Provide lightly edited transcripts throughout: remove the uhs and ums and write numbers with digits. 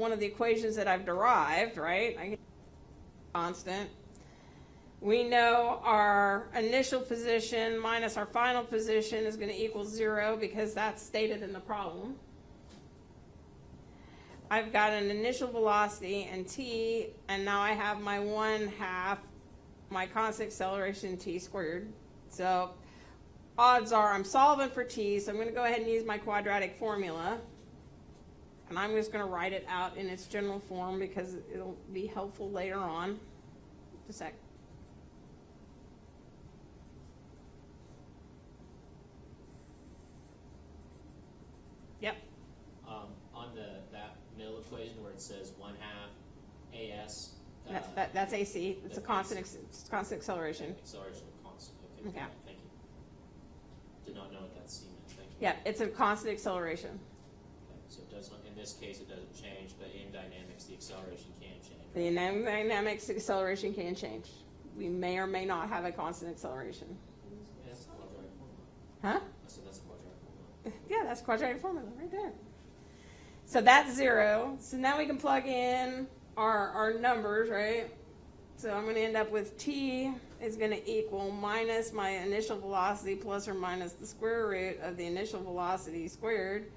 one of the equations that I've derived, right? I get constant. We know our initial position minus our final position is going to equal 0 because that's stated in the problem. I've got an initial velocity and t, and now I have my 1/2, my constant acceleration t squared. So odds are I'm solving for t, so I'm going to go ahead and use my quadratic formula. And I'm just going to write it out in its general form because it'll be helpful later on. Just a sec. Yep. On that middle equation where it says 1/2 AS. That's AC. It's a constant acceleration. Acceleration constant. Okay. Okay. Thank you. Did not know what that C meant. Thank you. Yeah, it's a constant acceleration. Okay. So it does not, in this case, it doesn't change, but in dynamics, the acceleration can change. The dynamics acceleration can change. We may or may not have a constant acceleration. Yeah, that's a quadratic formula. Huh? So that's a quadratic formula. Yeah, that's quadratic formula right there. So that's 0. So now we can plug in our numbers, right? So I'm going to end up with t is going to equal minus my initial velocity plus or minus the square root of the initial velocity squared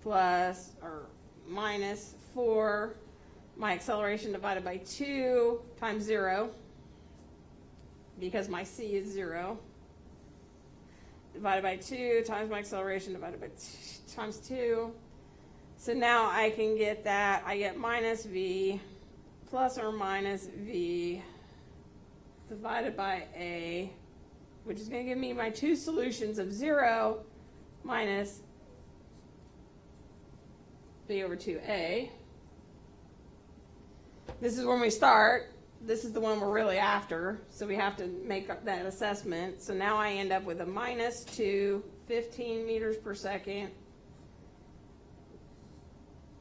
plus or minus 4 my acceleration divided by 2 times 0 because my c is 0 divided by 2 times my acceleration divided by times 2. So now I can get that. I get minus v plus or minus v divided by a, which is going to give me my two solutions of 0 minus v over 2a. This is when we start. This is the one we're really after, so we have to make up that assessment. So now I end up with a minus 2, 15 meters per second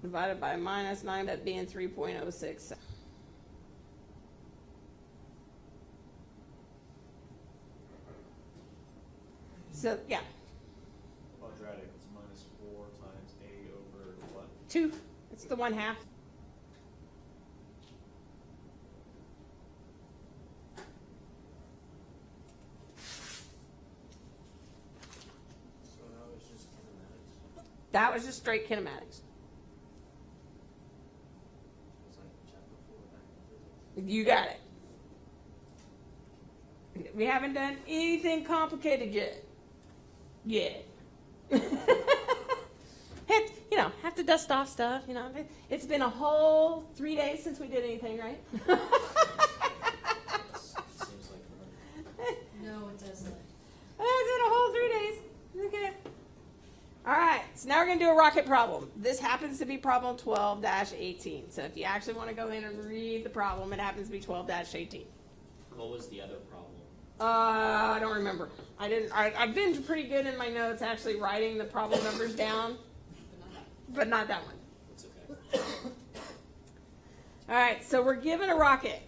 divided by minus 9, that being 3.06. So, yeah. Quadratic is minus 4 times a over what? 2. It's the 1/2. So now it's just kinematics. That was just straight kinematics. It's like chapter 4 back in physics. You got it. We haven't done anything complicated yet. Have to dust off stuff, It's been a whole 3 days since we did anything, right? Seems like forever. No, it doesn't. It's been a whole 3 days. Okay. All right, so now we're going to do a rocket problem. This happens to be problem 12-18. So if you actually want to go in and read the problem, it happens to be 12-18. What was the other problem? I don't remember. I've been pretty good in my notes actually writing the problem numbers down, but not that one. It's okay. All right, so we're given a rocket.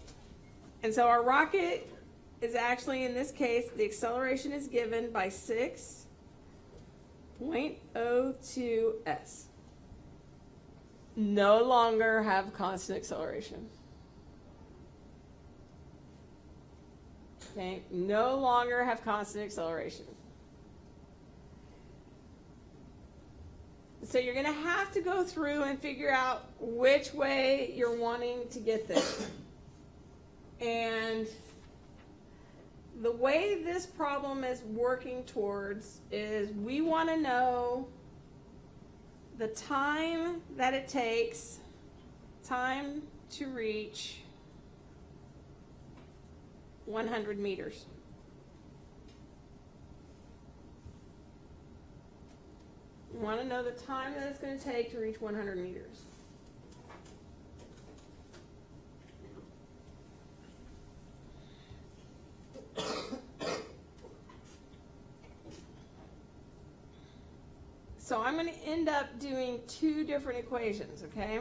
And so our rocket is actually, in this case, the acceleration is given by 6.02 s. No longer have constant acceleration. Okay, no longer have constant acceleration. So you're going to have to go through and figure out which way you're wanting to get there. And the way this problem is working towards is we want to know the time that it takes, time to reach 100 meters. We want to know the time that it's going to take to reach 100 meters. So I'm going to end up doing two different equations, okay?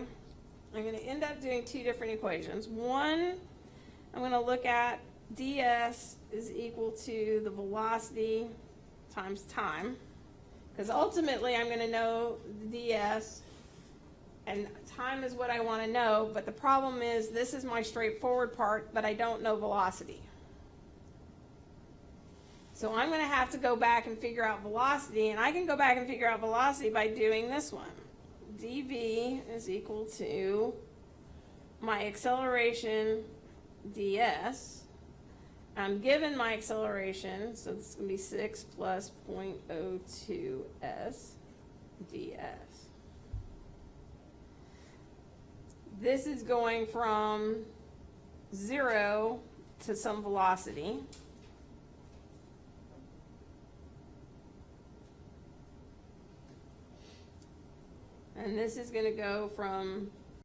I'm going to end up doing two different equations. One, I'm going to look at ds is equal to the velocity times time. Because ultimately I'm going to know the ds And time is what I want to know, but the problem is this is my straightforward part, but I don't know velocity. So I'm going to have to go back and figure out velocity, and I can go back and figure out velocity by doing this one. dv is equal to my acceleration ds. I'm given my acceleration, so it's going to be 6 plus 0.02 s ds. This is going from 0 to some velocity. And this is going to go from